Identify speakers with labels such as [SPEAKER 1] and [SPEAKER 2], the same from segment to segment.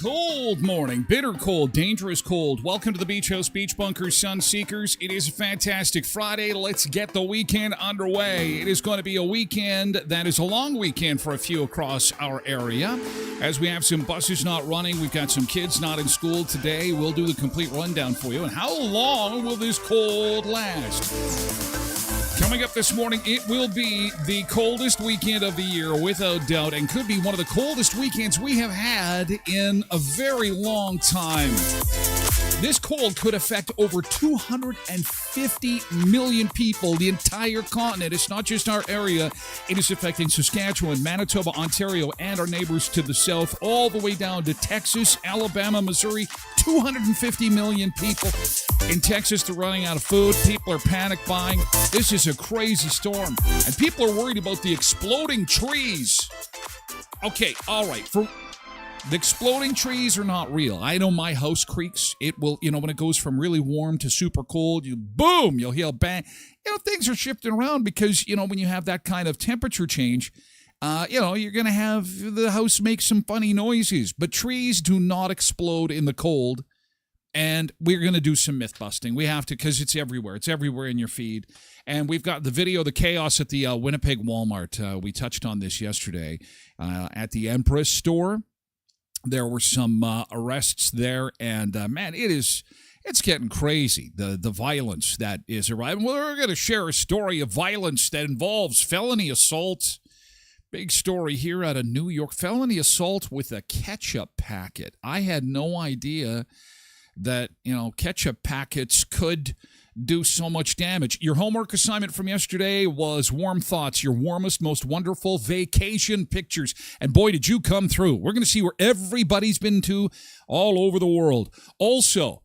[SPEAKER 1] Cold morning, bitter cold, dangerous cold. Welcome to the Beach House Beach Bunkers Sun Seekers. It is a fantastic Friday. Let's get the weekend underway. It is going to be a weekend that is a long weekend for a few across our area. As we have some buses not running, we've got some kids not in school today. We'll do the complete rundown for you. And how long will this cold last? Coming up this morning, it will be the coldest weekend of the year, without doubt, and could be one of the coldest weekends we have had in a very long time. This cold could affect over 250 million people, the entire continent. It's not just our area. It is affecting Saskatchewan, Manitoba, Ontario, and our neighbors to the south, all the way down to Texas, Alabama, Missouri. 250 million people. In Texas, they're running out of food. People are panic buying. This is a crazy storm. And people are worried about the exploding trees. Okay, all right. The exploding trees are not real. I know my house creaks. It will, when it goes from really warm to super cold, you'll hear a bang. Things are shifting around because, when you have that kind of temperature change, you're going to have the house make some funny noises. But trees do not explode in the cold. And we're going to do some myth busting. We have to, because it's everywhere. It's everywhere in your feed. And we've got the video, the chaos at the Winnipeg Walmart. We touched on this yesterday at the Empress store. There were some arrests there, and man, it's getting crazy, the violence that is arriving. We're going to share a story of violence that involves felony assault. Big story here out of New York. Felony assault with a ketchup packet. I had no idea that, ketchup packets could do so much damage. Your homework assignment from yesterday was warm thoughts, your warmest, most wonderful vacation pictures. And boy, did you come through. We're going to see where everybody's been to all over the world. Also,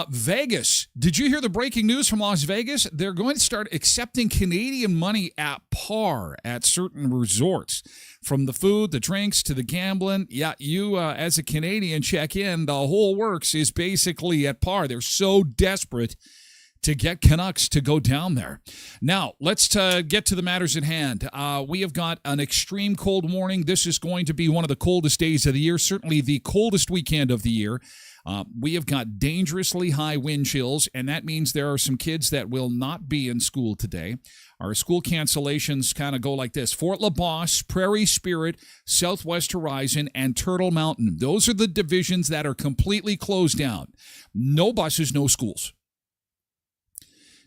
[SPEAKER 1] Vegas. Did you hear the breaking news from Las Vegas? They're going to start accepting Canadian money at par at certain resorts. From the food, the drinks, to the gambling. Yeah, you as a Canadian check in, the whole works is basically at par. They're so desperate to get Canucks to go down there. Now, let's get to the matters at hand. We have got an extreme cold warning. This is going to be one of the coldest days of the year, certainly the coldest weekend of the year. We have got dangerously high wind chills, and that means there are some kids that will not be in school today. Our school cancellations kind of go like this: Fort LaBosse, Prairie Spirit, Southwest Horizon, and Turtle Mountain. Those are the divisions that are completely closed down. No buses, no schools.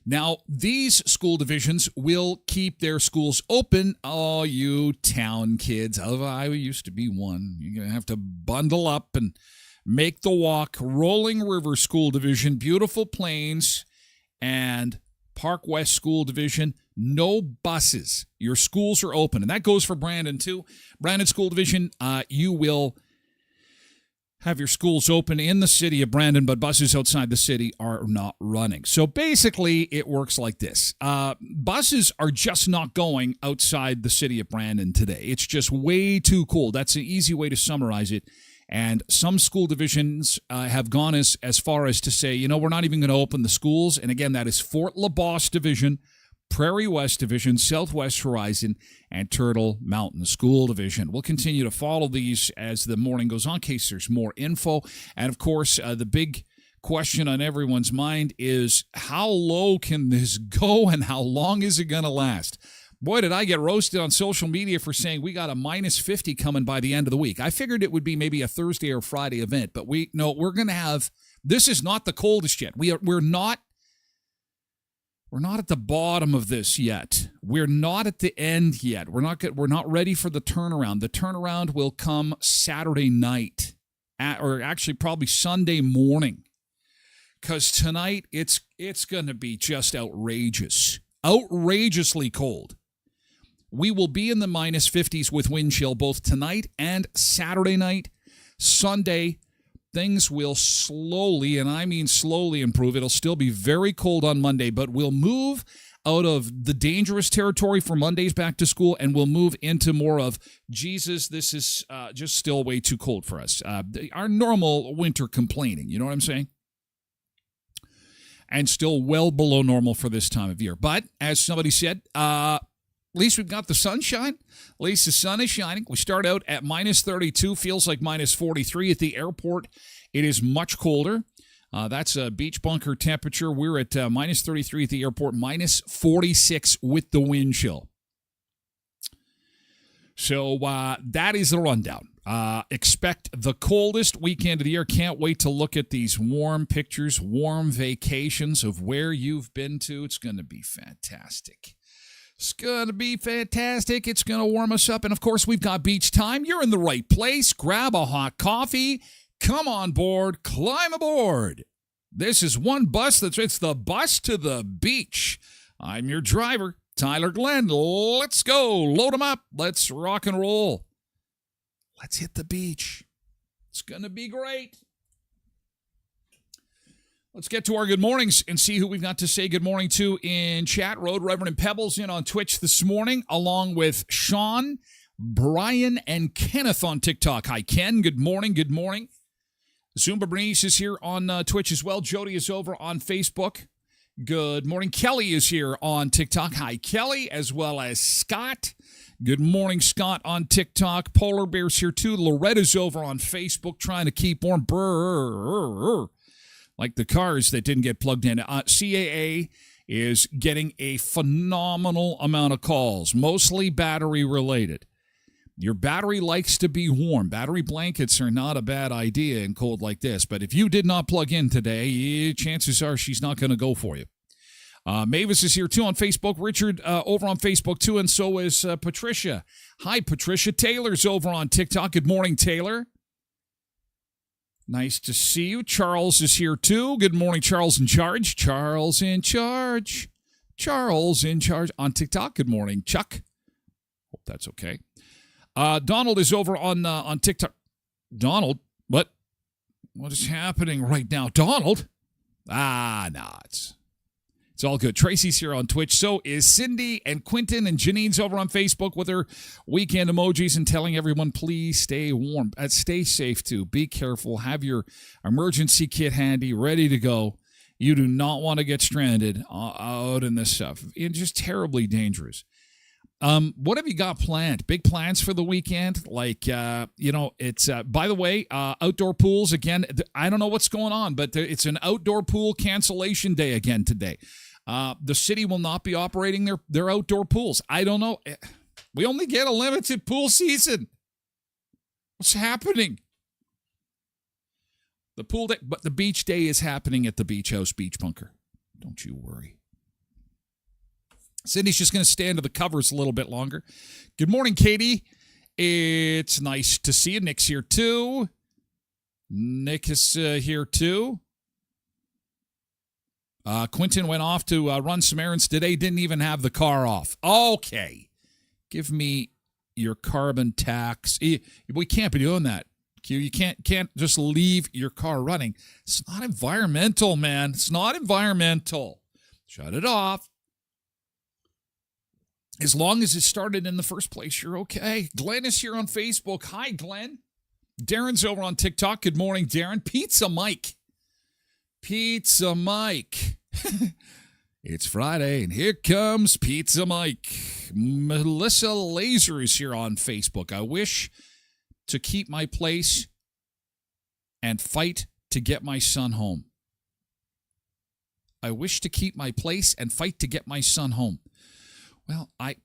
[SPEAKER 1] Now, these school divisions will keep their schools open. Oh, you town kids. Oh, I used to be one. You're going to have to bundle up and make the walk. Rolling River School Division, Beautiful Plains, and Park West School Division, no buses. Your schools are open. And that goes for Brandon, too. Brandon School Division, you will have your schools open in the city of Brandon, but buses outside the city are not running. So basically, it works like this. Buses are just not going outside the city of Brandon today. It's just way too cold. That's an easy way to summarize it. And some school divisions have gone as far as to say, we're not even going to open the schools. And again, that is Fort LaBosse Division, Prairie West Division, Southwest Horizon, and Turtle Mountain School Division. We'll continue to follow these as the morning goes on in case there's more info. And, of course, the big question on everyone's mind is how low can this go and how long is it going to last? Boy, did I get roasted on social media for saying we got a minus 50 coming by the end of the week. I figured it would be maybe a Thursday or Friday event, but we're going to have – this is not the coldest yet. We're not at the bottom of this yet. We're not at the end yet. We're not ready for the turnaround. The turnaround will come Saturday night, or actually probably Sunday morning, because tonight it's going to be just outrageously cold. We will be in the minus 50s with wind chill both tonight and Saturday night. Sunday, things will slowly, and I mean slowly, improve. It'll still be very cold on Monday, but we'll move out of the dangerous territory for Monday's back to school, and we'll move into more of, Jesus, this is just still way too cold for us. Our normal winter complaining, you know what I'm saying? And still well below normal for this time of year. But, as somebody said, at least we've got the sunshine. At least the sun is shining. We start out at minus 32, feels like minus 43 at the airport. It is much colder. That's a beach bunker temperature. We're at minus 33 at the airport, minus 46 with the wind chill. So that is the rundown. Expect the coldest weekend of the year. Can't wait to look at these warm pictures, warm vacations of where you've been to. It's going to be fantastic. It's going to be fantastic. It's going to warm us up. And, of course, we've got beach time. You're in the right place. Grab a hot coffee. Come on board. Climb aboard. This is one bus. It's the bus to the beach. I'm your driver, Tyler Glen. Let's go. Load them up. Let's rock and roll. Let's hit the beach. It's going to be great. Let's get to our good mornings and see who we've got to say good morning to in chat. Road Reverend and Pebbles in on Twitch this morning, along with Sean, Brian, and Kenneth on TikTok. Hi, Ken. Good morning. Good morning. Zumba Bernice is here on Twitch as well. Jody is over on Facebook. Good morning. Kelly is here on TikTok. Hi, Kelly, as well as Scott. Good morning, Scott, on TikTok. Polar Bear's here, too. Loretta's over on Facebook trying to keep warm. Brrr. Like the cars that didn't get plugged in. CAA is getting a phenomenal amount of calls, mostly battery-related. Your battery likes to be warm. Battery blankets are not a bad idea in cold like this, but if you did not plug in today, chances are she's not going to go for you. Mavis is here, too, on Facebook. Richard over on Facebook, too, and so is Patricia. Hi, Patricia. Taylor's over on TikTok. Good morning, Taylor. Nice to see you. Charles is here, too. Good morning, Charles in Charge. Charles in Charge. Charles in Charge on TikTok. Good morning, Chuck. Hope that's okay. Donald is over on TikTok. Donald, what is happening right now? Donald? It's all good. Tracy's here on Twitch. So is Cindy and Quentin, and Janine's over on Facebook with her weekend emojis and telling everyone, please stay warm. Stay safe, too. Be careful. Have your emergency kit handy, ready to go. You do not want to get stranded out in this stuff. It's just terribly dangerous. What have you got planned? Big plans for the weekend? Like, it's, by the way, outdoor pools again. I don't know what's going on, but it's an outdoor pool cancellation day again today. The city will not be operating their outdoor pools. I don't know. We only get a limited pool season. What's happening? The pool day, but the beach day is happening at the Beach House Beach Bunker. Don't you worry. Cindy's just going to stay under the covers a little bit longer. Good morning, Katie. It's nice to see you. Nick's here, too. Nick is here, too. Quentin went off to run some errands today. Didn't even have the car off. Okay. Give me your carbon tax. We can't be doing that. You can't just leave your car running. It's not environmental, man. It's not environmental. Shut it off. As long as it started in the first place, you're okay. Glen is here on Facebook. Hi, Glen. Darren's over on TikTok. Good morning, Darren. Pizza Mike. Pizza Mike. It's Friday, and here comes Pizza Mike. Melissa Laser is here on Facebook. I wish to keep my place and fight to get my son home. I wish to keep my place and fight to get my son home. Well, I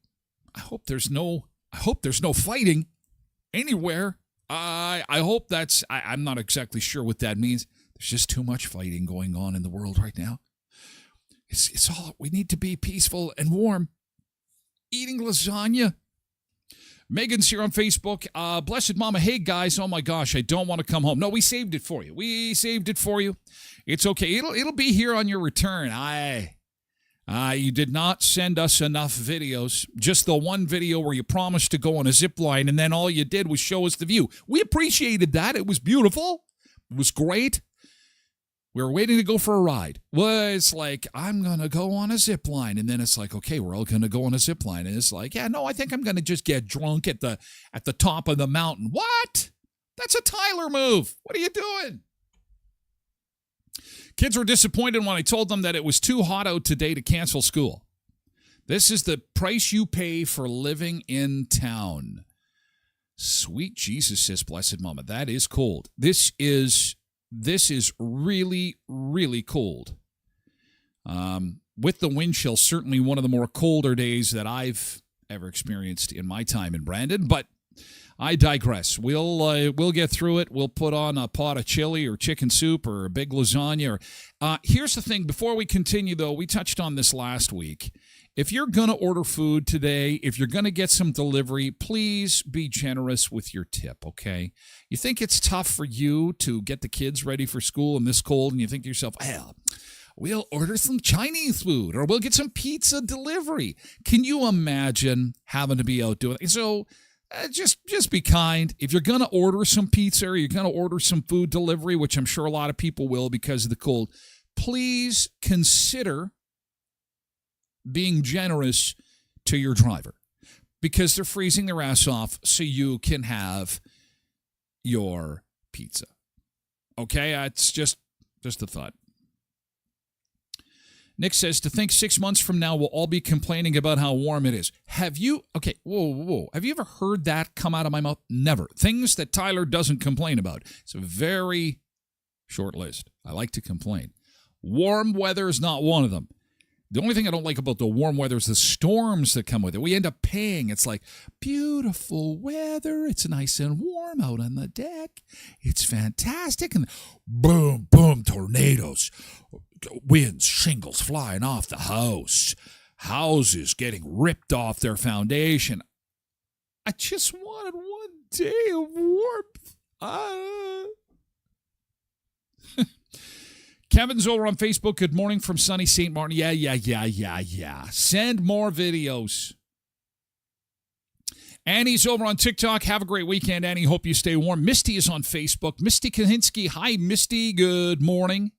[SPEAKER 1] hope there's no fighting anywhere. I hope that's I'm not exactly sure what that means. There's just too much fighting going on in the world right now. It's all we need to be peaceful and warm. Eating lasagna. Megan's here on Facebook. Blessed Mama. Hey, guys. Oh, my gosh. I don't want to come home. No, we saved it for you. It's okay. It'll be here on your return. You did not send us enough videos. Just the one video where you promised to go on a zip line, and then all you did was show us the view. We appreciated that. It was beautiful. It was great. We were waiting to go for a ride. Well, it's like, I'm going to go on a zip line. And then it's like, okay, we're all going to go on a zip line. And it's like, yeah, no, I think I'm going to just get drunk at the top of the mountain. What? That's a Tyler move. What are you doing? Kids were disappointed when I told them that it was too hot out today to cancel school. This is the price you pay for living in town. Sweet Jesus, says Blessed Mama. That is cold. This is really, really cold. With the wind chill, certainly one of the more colder days that I've ever experienced in my time in Brandon. But I digress. We'll get through it. We'll put on a pot of chili or chicken soup or a big lasagna. Here's the thing. Before we continue, though, we touched on this last week. If you're going to order food today, if you're going to get some delivery, please be generous with your tip, okay? You think it's tough for you to get the kids ready for school in this cold, and you think to yourself, well, we'll order some Chinese food or we'll get some pizza delivery. Can you imagine having to be out doing it? So just be kind. If you're going to order some pizza or you're going to order some food delivery, which I'm sure a lot of people will because of the cold, please consider being generous to your driver because they're freezing their ass off so you can have your pizza. Okay, it's just a thought. Nick says, to think 6 months from now we'll all be complaining about how warm it is. Have you ever heard that come out of my mouth? Never. Things that Tyler doesn't complain about. It's a very short list. I like to complain. Warm weather is not one of them. The only thing I don't like about the warm weather is the storms that come with it. We end up paying. It's like, beautiful weather. It's nice and warm out on the deck. It's fantastic. And boom, boom, tornadoes. Winds, shingles flying off the house. Houses getting ripped off their foundation. I just wanted one day of warmth. Kevin's over on Facebook. Good morning from sunny St. Martin. Yeah. Send more videos. Annie's over on TikTok. Have a great weekend, Annie. Hope you stay warm. Misty is on Facebook. Misty Kahinsky. Hi, Misty. Good morning.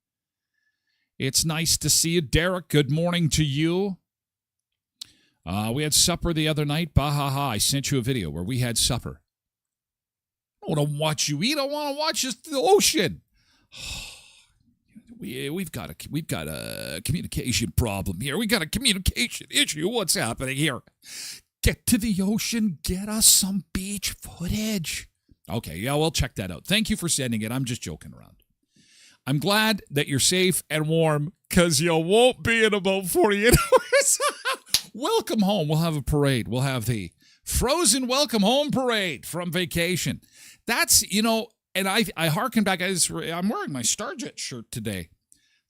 [SPEAKER 1] It's nice to see you. Derek, good morning to you. We had supper the other night. Bahaha. I sent you a video where we had supper. I don't want to watch you eat. I want to watch the ocean. We've got a communication problem here. We got a communication issue. What's happening here? Get to the ocean. Get us some beach footage. Okay, yeah, we'll check that out. Thank you for sending it. I'm just joking around. I'm glad that you're safe and warm because you won't be in about 48 hours. Welcome home. We'll have a parade. We'll have the Frozen Welcome Home Parade from vacation. That's, and I harken back. I'm wearing my Starjet shirt today.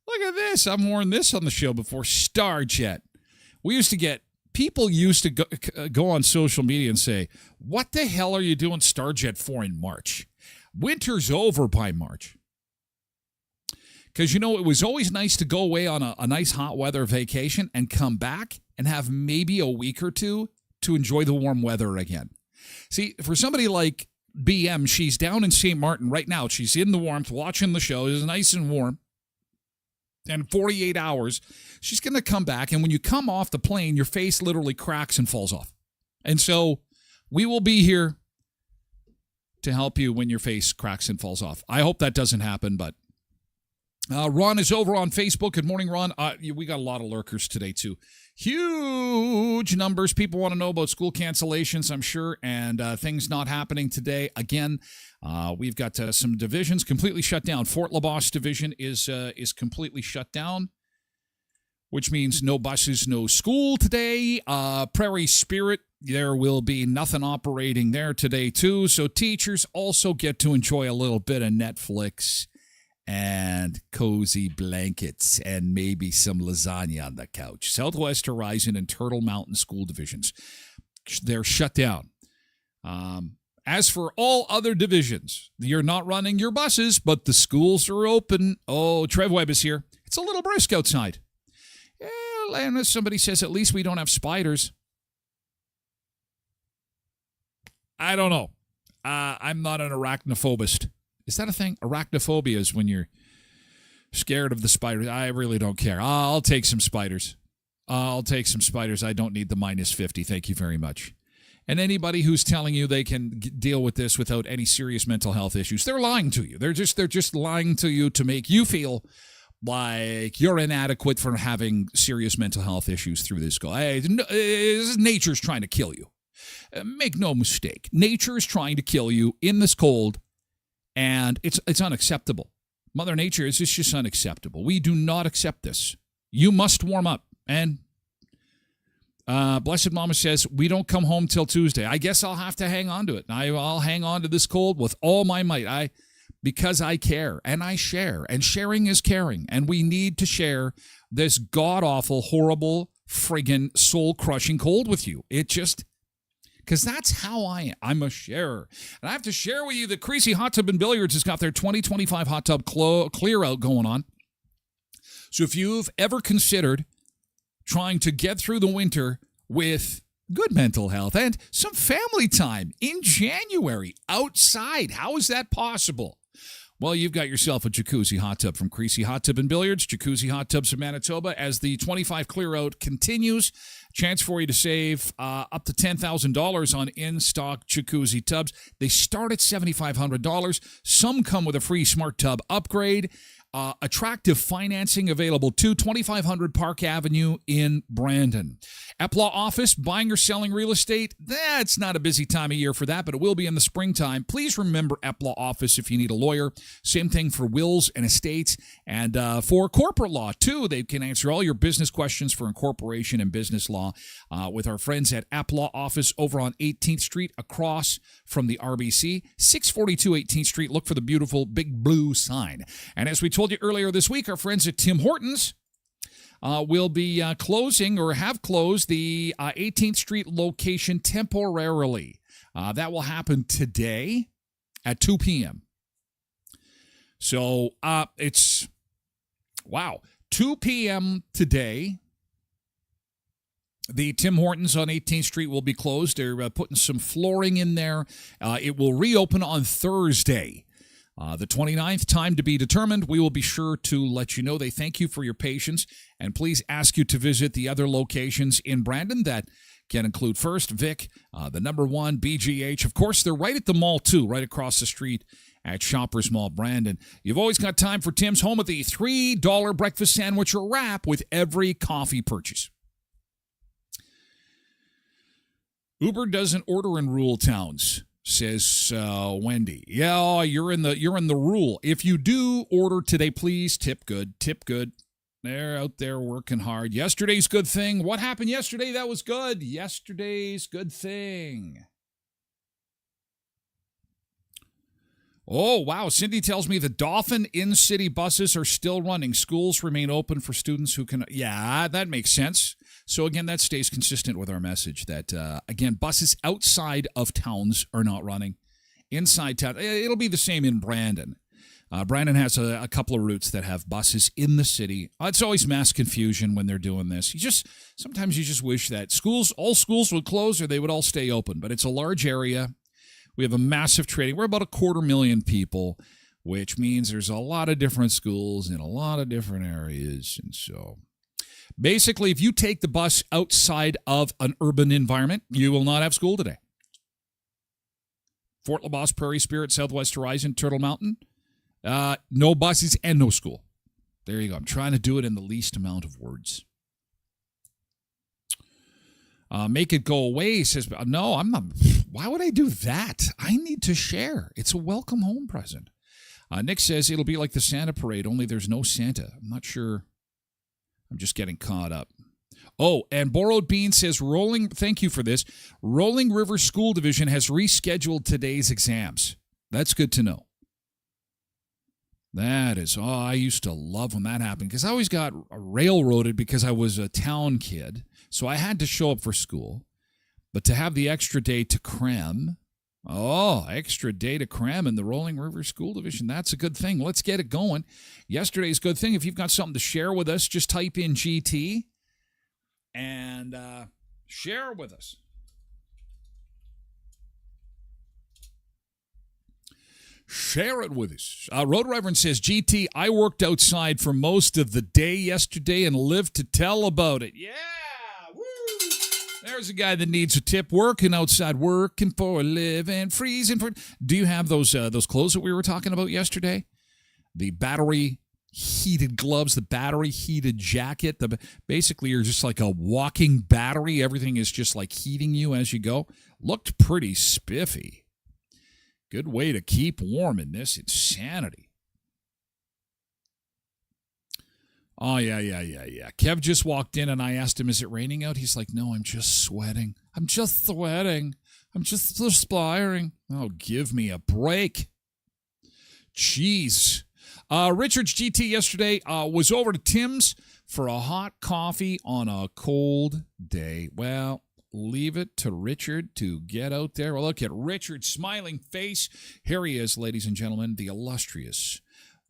[SPEAKER 1] Look at this. I'm wearing this on the show before. Starjet. We used to get people used to go on social media and say, what the hell are you doing Starjet for in March? Winter's over by March. Because, it was always nice to go away on a nice hot weather vacation and come back and have maybe a week or two to enjoy the warm weather again. See, for somebody like BM, she's down in St. Martin right now. She's in the warmth, watching the show. It's nice and warm. And 48 hours, she's going to come back. And when you come off the plane, your face literally cracks and falls off. And so we will be here to help you when your face cracks and falls off. I hope that doesn't happen, but Ron is over on Facebook. Good morning, Ron. We got a lot of lurkers today, too. Huge numbers. People want to know about school cancellations, I'm sure, and things not happening today. Again, we've got some divisions completely shut down. Fort LaBosse division is completely shut down, which means no buses, no school today. Prairie Spirit, there will be nothing operating there today, too. So teachers also get to enjoy a little bit of Netflix and cozy blankets and maybe some lasagna on the couch. Southwest Horizon and Turtle Mountain school divisions, they're shut down. As for all other divisions, you're not running your buses, but the schools are open. Oh, Trev Webb is here. It's a little brisk outside. And somebody says, at least we don't have spiders. I don't know. I'm not an arachnophobist. Is that a thing? Arachnophobia is when you're scared of the spiders. I really don't care. I'll take some spiders. I don't need the minus 50. Thank you very much. And anybody who's telling you they can deal with this without any serious mental health issues, they're lying to you. They're just lying to you to make you feel like you're inadequate for having serious mental health issues through this. Nature's trying to kill you. Make no mistake. Nature is trying to kill you in this cold. And it's unacceptable. Mother Nature is just unacceptable. We do not accept this. You must warm up. And Blessed Mama says, we don't come home till Tuesday. I guess I'll have to hang on to it. I'll hang on to this cold with all my might. Because I care and I share. And sharing is caring. And we need to share this god-awful, horrible, friggin' soul-crushing cold with you. Because that's how I am. I'm a sharer. And I have to share with you that Creasy Hot Tub and Billiards has got their 2025 hot tub clear out going on. So if you've ever considered trying to get through the winter with good mental health and some family time in January outside, how is that possible? Well, you've got yourself a jacuzzi hot tub from Creasy Hot Tub and Billiards, Jacuzzi Hot Tubs of Manitoba. As the 25 clear out continues, chance for you to save up to $10,000 on in-stock jacuzzi tubs. They start at $7,500. Some come with a free smart tub upgrade. Attractive financing available too. 2500 Park Avenue in Brandon. Epla office, buying or selling real estate. That's not a busy time of year for that, but it will be in the springtime. Please remember Epla office if you need a lawyer. Same thing for wills and estates. And for corporate law too, they can answer all your business questions for incorporation and business law with our friends at Epla office over on 18th Street across from the RBC. 642 18th Street. Look for the beautiful big blue sign. And as we told you earlier this week, our friends at Tim Hortons will be closing or have closed the 18th Street location temporarily. That will happen today at 2 p.m. So it's, 2 p.m. today. The Tim Hortons on 18th Street will be closed. They're putting some flooring in there. It will reopen on Thursday. The 29th, time to be determined. We will be sure to let you know. They thank you for your patience and please ask you to visit the other locations in Brandon that can include First, Vic, the number one, BGH. Of course, they're right at the mall too, right across the street at Shoppers Mall, Brandon. You've always got time for Tim's, home of the $3 breakfast sandwich or wrap with every coffee purchase. Uber doesn't order in rural towns, says Wendy. Yeah, you're in the rule. If you do order today, please tip good. Tip good. They're out there working hard. Yesterday's good thing. What happened yesterday that was good? Yesterday's good thing. Oh, wow. Cindy tells me the Dauphin in-city buses are still running. Schools remain open for students who can... Yeah, that makes sense. So, again, that stays consistent with our message that, again, buses outside of towns are not running. Inside town, it'll be the same in Brandon. Brandon has a couple of routes that have buses in the city. It's always mass confusion when they're doing this. Sometimes you just wish that all schools would close or they would all stay open. But it's a large area. We have a massive trading. We're about 250,000 people, which means there's a lot of different schools in a lot of different areas. And so basically, if you take the bus outside of an urban environment, you will not have school today. Fort LaBosse, Prairie Spirit, Southwest Horizon, Turtle Mountain. No buses and no school. There you go. I'm trying to do it in the least amount of words. Make it go away, says, no, I'm not. Why would I do that? I need to share. It's a welcome home present. Nick says it'll be like the Santa parade, only there's no Santa. I'm not sure. I'm just getting caught up. Oh, and Borrowed Bean says, thank you for this. Rolling River School Division has rescheduled today's exams. That's good to know. That is, I used to love when that happened because I always got railroaded because I was a town kid. So I had to show up for school. But to have the extra day to cram, extra day to cram in the Rolling River School Division, that's a good thing. Let's get it going. Yesterday's a good thing. If you've got something to share with us, just type in GT and share with us. Share it with us. Road Reverend says, GT, I worked outside for most of the day yesterday and lived to tell about it. Yeah, woo! There's a guy that needs a tip. Working outside, working for a living, freezing for... Do you have those clothes that we were talking about yesterday? The battery-heated gloves, the battery-heated jacket. Basically, you're just like a walking battery. Everything is just like heating you as you go. Looked pretty spiffy. Good way to keep warm in this insanity. Oh, yeah. Kev just walked in and I asked him, is it raining out? He's like, no, I'm just sweating. I'm just perspiring. Oh, give me a break. Jeez. Richard's GT yesterday was over to Tim's for a hot coffee on a cold day. Well, leave it to Richard to get out there. Well, look at Richard's smiling face. Here he is, ladies and gentlemen, the illustrious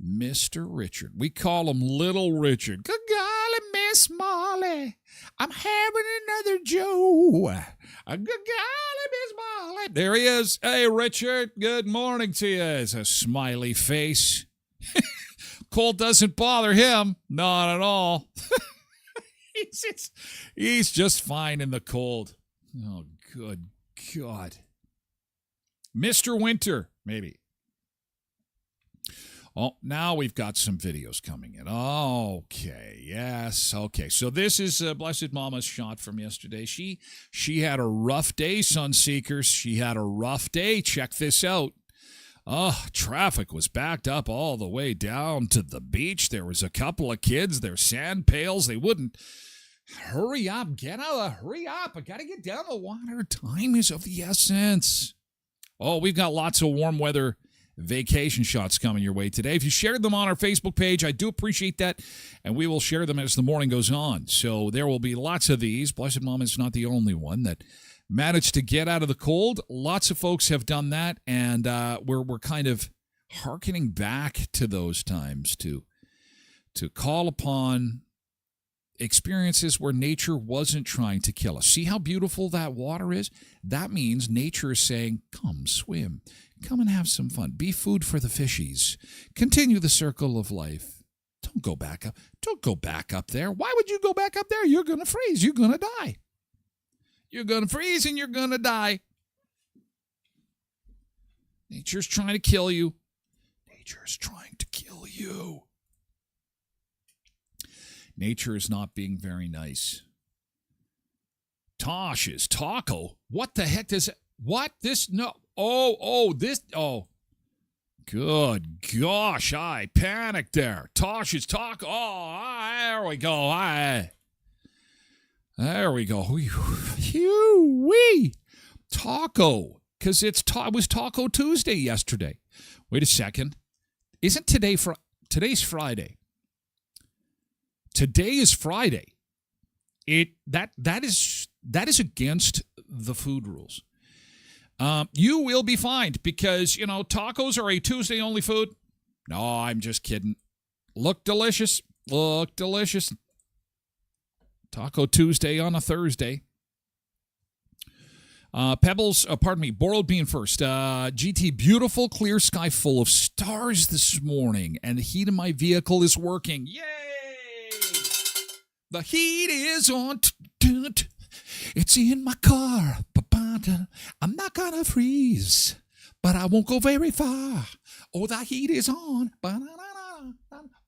[SPEAKER 1] Mr. Richard. We call him Little Richard. Good golly, Miss Molly, I'm having another Joe. Good golly, Miss Molly. There he is. Hey, Richard, good morning to you. It's a smiley face. Cold doesn't bother him. Not at all. He's just fine in the cold. Oh, good God. Mr. Winter, maybe. Oh, now we've got some videos coming in. Okay, yes, okay. So this is Blessed Mama's shot from yesterday. She had a rough day, Sunseekers. She had a rough day. Check this out. Oh, traffic was backed up all the way down to the beach. There was a couple of kids, their sand pails. They wouldn't hurry up. Hurry up. I got to get down the water. Time is of the essence. Oh, we've got lots of warm weather vacation shots coming your way today. If you shared them on our Facebook page, I do appreciate that, and we will share them as the morning goes on. So there will be lots of these. Blessed Mama is not the only one that managed to get out of the cold. Lots of folks have done that, and we're kind of hearkening back to those times to call upon experiences where nature wasn't trying to kill us. See how beautiful that water is? That means nature is saying, come swim. Come and have some fun. Be food for the fishies. Continue the circle of life. Don't go back up. Don't go back up there. Why would you go back up there? You're going to freeze. You're going to die. You're going to freeze and you're going to die. Nature's trying to kill you. Nature's trying to kill you. Nature is not being very nice. Tosh's taco. What the heck does it? What? This? No. This. Good gosh, I panicked there. Tosh's taco. There we go. There we go. Wee. Taco. Because it was Taco Tuesday yesterday. Wait a second. Isn't today's Friday? Today is Friday. That is against the food rules. You will be fined because, tacos are a Tuesday only food. No, I'm just kidding. Look delicious. Look delicious. Taco Tuesday on a Thursday. Pebbles, boiled bean first. GT, beautiful clear sky full of stars this morning, and the heat in my vehicle is working. Yay! The heat is on. It's in my car. I'm not gonna freeze, but I won't go very far. Oh, the heat is on.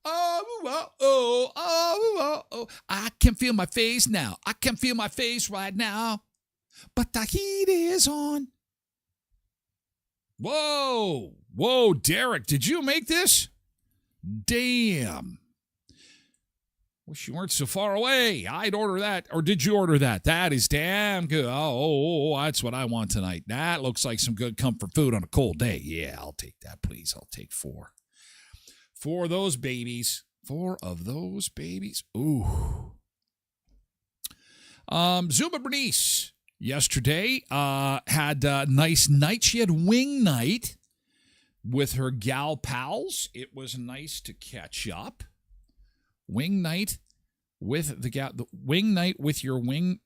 [SPEAKER 1] Oh. I can feel my face now. I can feel my face right now. But the heat is on. Whoa, Derek, did you make this? Damn. Wish you weren't so far away. I'd order that. Or did you order that? That is damn good. Oh, that's what I want tonight. That looks like some good comfort food on a cold day. Yeah, I'll take that, please. I'll take 4. 4 of those babies. 4 of those babies. Ooh. Zuma Bernice yesterday had a nice night. She had wing night with her gal pals. It was nice to catch up. Wing night with the wing night with your wing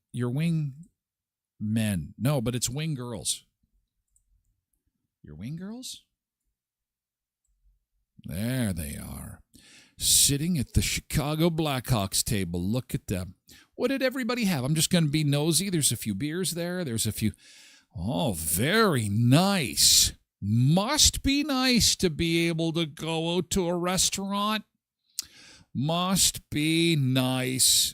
[SPEAKER 1] men. No, but it's wing girls. Your wing girls? There they are. Sitting at the Chicago Blackhawks table. Look at them. What did everybody have? I'm just going to be nosy. There's a few beers there. There's a few. Oh, very nice. Must be nice to be able to go out to a restaurant. Must be nice.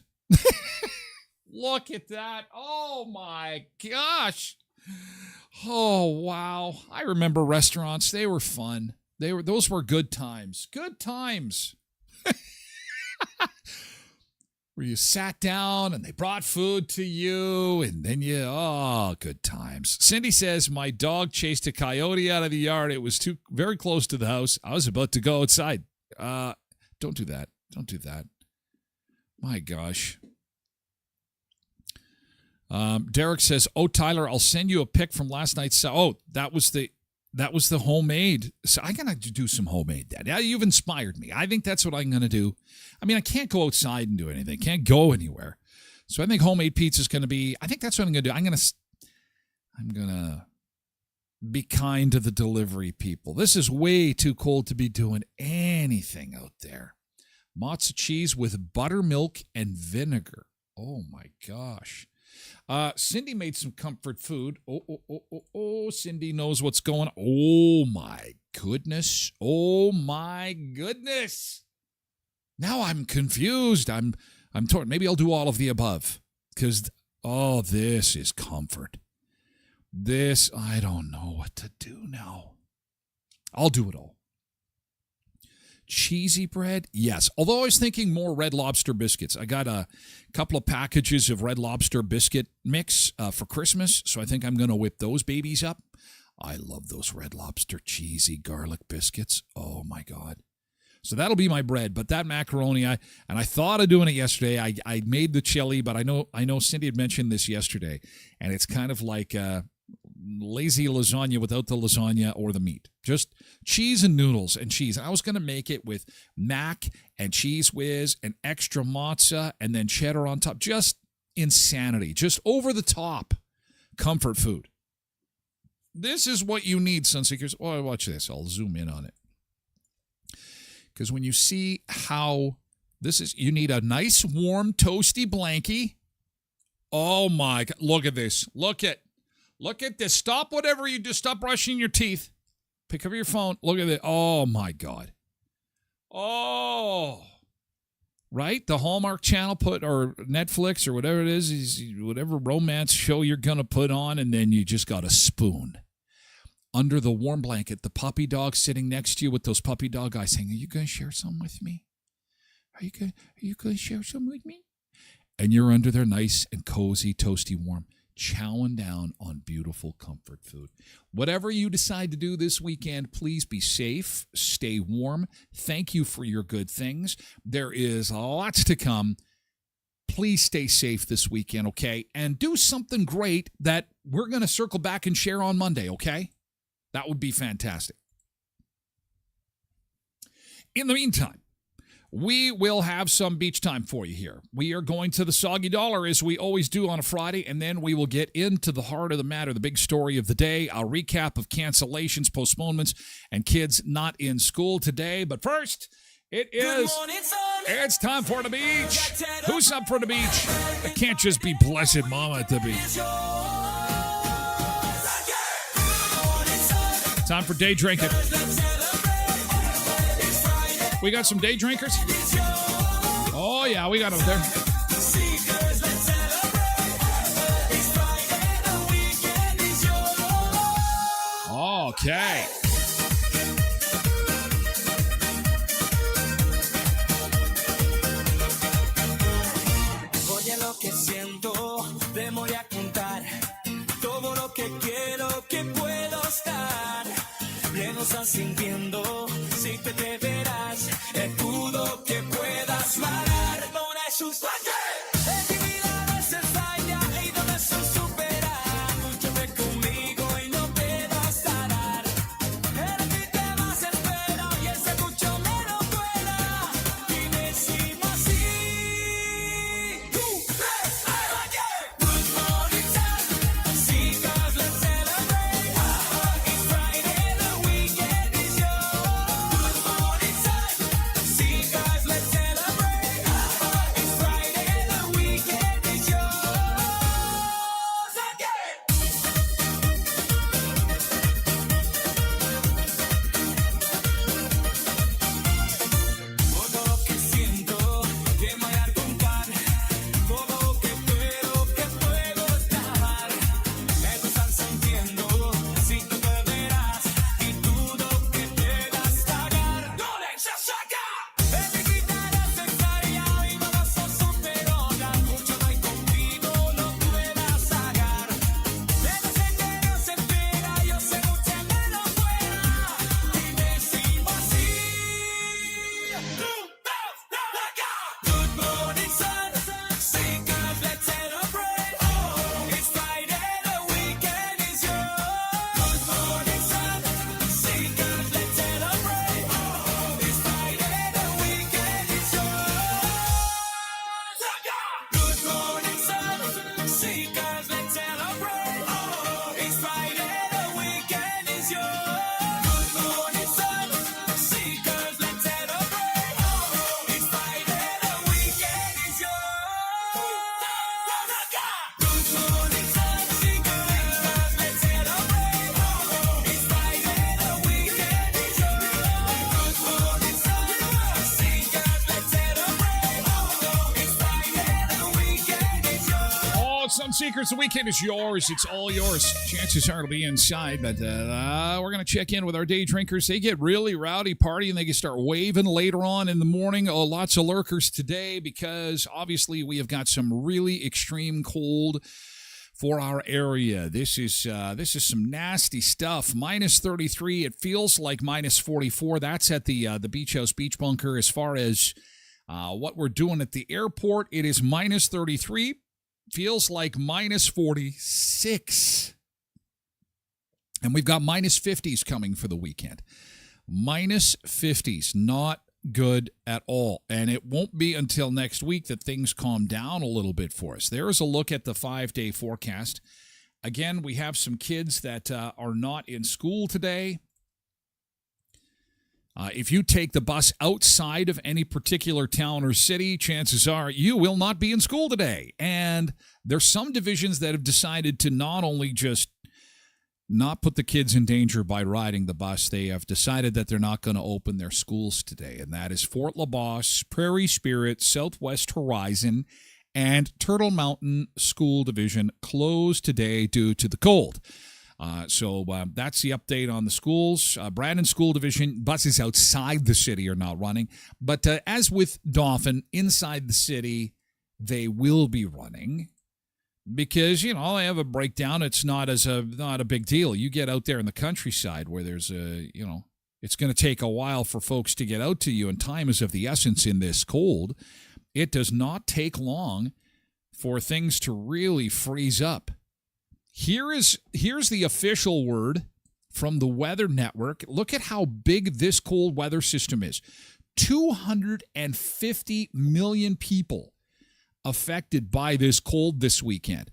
[SPEAKER 1] Look at that. Oh, my gosh. Oh, wow. I remember restaurants. They were fun. Those were good times. Good times. Where you sat down and they brought food to you and then good times. Cindy says, my dog chased a coyote out of the yard. It was very close to the house. I was about to go outside. Don't do that. Don't do that. My gosh. Derek says, Tyler, I'll send you a pic from last night's. That was the homemade. So I'm going to do some homemade, Dad. Yeah, you've inspired me. I think that's what I'm going to do. I mean, I can't go outside and do anything. Can't go anywhere. So I think homemade pizza is going to be, I think that's what I'm going to do. I'm going to be kind to the delivery people. This is way too cold to be doing anything out there. Matzo cheese with buttermilk and vinegar. Oh, my gosh. Cindy made some comfort food. Oh, Cindy knows what's going on. Oh, my goodness. Oh, my goodness. Now I'm confused. I'm torn. Maybe I'll do all of the above because, this is comfort. This, I don't know what to do now. I'll do it all. Cheesy bread? Yes. Although I was thinking more Red Lobster biscuits. I got a couple of packages of Red Lobster biscuit mix for Christmas, so I think I'm going to whip those babies up. I love those Red Lobster cheesy garlic biscuits. Oh, my God. So that'll be my bread. But that macaroni, I thought of doing it yesterday. I made the chili, but I know Cindy had mentioned this yesterday, and it's kind of like lazy lasagna without the lasagna or the meat. Just cheese and noodles and cheese. I was going to make it with mac and cheese whiz and extra mozza and then cheddar on top. Just insanity. Just over the top comfort food. This is what you need, Sunseekers. Oh, watch this. I'll zoom in on it. Because when you see how this is, you need a nice, warm, toasty blankie. Oh, my God. Look at this. Look at this. Stop whatever you do. Stop brushing your teeth. Pick up your phone. Look at it. Oh, my God. Oh. Right? The Hallmark Channel or Netflix or whatever it is whatever romance show you're going to put on, and then you just got a spoon. Under the warm blanket, the puppy dog sitting next to you with those puppy dog eyes saying, are you going to share some with me? Are you going to share some with me? And you're under there nice and cozy, toasty, warm, chowing down on beautiful comfort food. Whatever you decide to do this weekend, please be safe, stay warm. Thank you for your good things. There is lots to come. please stay safe this weekend, okay? And do something great that we're going to circle back and share on Monday, okay? That would be fantastic. In the meantime, we will have some beach time for you here. We are going to the Soggy Dollar as we always do on a Friday, and then we will get into the heart of the matter, the big story of the day, a recap of cancellations, postponements, and kids not in school today. But first, it's time for the beach. Who's up for the beach? It can't just be Blessed Mama at the beach. Time for day drinking. We got some day drinkers? Oh, yeah, we got them there. Okay.
[SPEAKER 2] Oye lo que siento, te voy a contar todo lo que quiero que puedo estar. Bien lo estás sintiendo, si te verás, escudo que puedas parar. Por eso es
[SPEAKER 1] Sunseekers, the weekend is yours. It's all yours. Chances are it'll be inside, but we're going to check in with our day drinkers. They get really rowdy partying. They can start waving later on in the morning. Oh, lots of lurkers today because obviously we have got some really extreme cold for our area. This is some nasty stuff. Minus 33. It feels like minus 44. That's at the Beach House Beach Bunker. As far as what we're doing at the airport, it is minus 33. Feels like minus 46. And we've got minus 50s coming for the weekend. Minus 50s. Not good at all. And it won't be until next week that things calm down a little bit for us. There is a look at the 5-day forecast. Again, we have some kids that are not in school today. If you take the bus outside of any particular town or city, chances are you will not be in school today. And there's some divisions that have decided to not only just not put the kids in danger by riding the bus, they have decided that they're not going to open their schools today. And that is Fort LaBosse, Prairie Spirit, Southwest Horizon, and Turtle Mountain School Division closed today due to the cold. So that's the update on the schools. Brandon School Division, buses outside the city are not running. But as with Dauphin, inside the city, they will be running because, they have a breakdown. It's not a big deal. You get out there in the countryside where there's it's going to take a while for folks to get out to you, and time is of the essence in this cold. It does not take long for things to really freeze up. Here's the official word from the Weather Network. Look at how big this cold weather system is. 250 million people affected by this cold this weekend.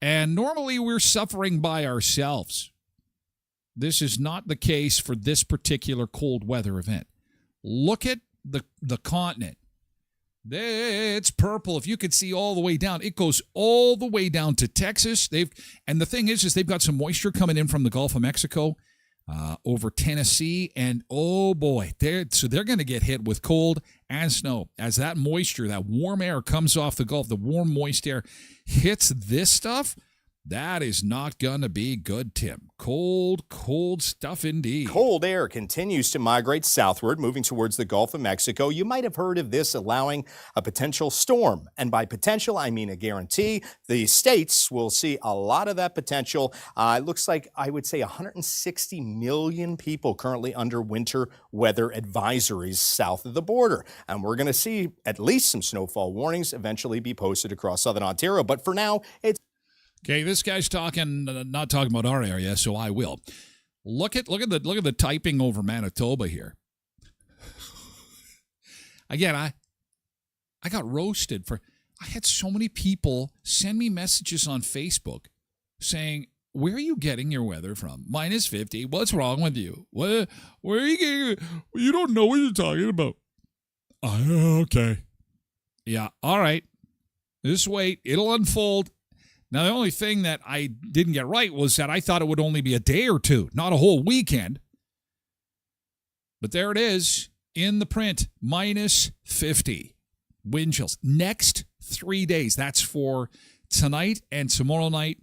[SPEAKER 1] And normally we're suffering by ourselves. This is not the case for this particular cold weather event. Look at the continent. It's purple. If you could see all the way down, it goes all the way down to Texas. And the thing is they've got some moisture coming in from the Gulf of Mexico over Tennessee, and oh boy, they're going to get hit with cold and snow as that moisture, that warm air comes off the Gulf. The warm, moist air hits this stuff. That is not going to be good, Tim. Cold, cold stuff indeed.
[SPEAKER 3] Cold air continues to migrate southward, moving towards the Gulf of Mexico. You might have heard of this allowing a potential storm. And by potential, I mean a guarantee. The states will see a lot of that potential. It looks like, I would say, 160 million people currently under winter weather advisories south of the border. And we're going to see at least some snowfall warnings eventually be posted across southern Ontario. But for now, it's
[SPEAKER 1] okay, this guy's not talking about our area, so I will. Look at the typing over Manitoba here. Again, I got roasted for. I had so many people send me messages on Facebook saying, "Where are you getting your weather from? Minus 50. What's wrong with you? Where are you getting it? You don't know what you're talking about." Okay. Yeah. All right. Just wait. It'll unfold. Now, the only thing that I didn't get right was that I thought it would only be a day or two, not a whole weekend. But there it is in the print, minus 50 wind chills. Next 3 days, that's for tonight and tomorrow night,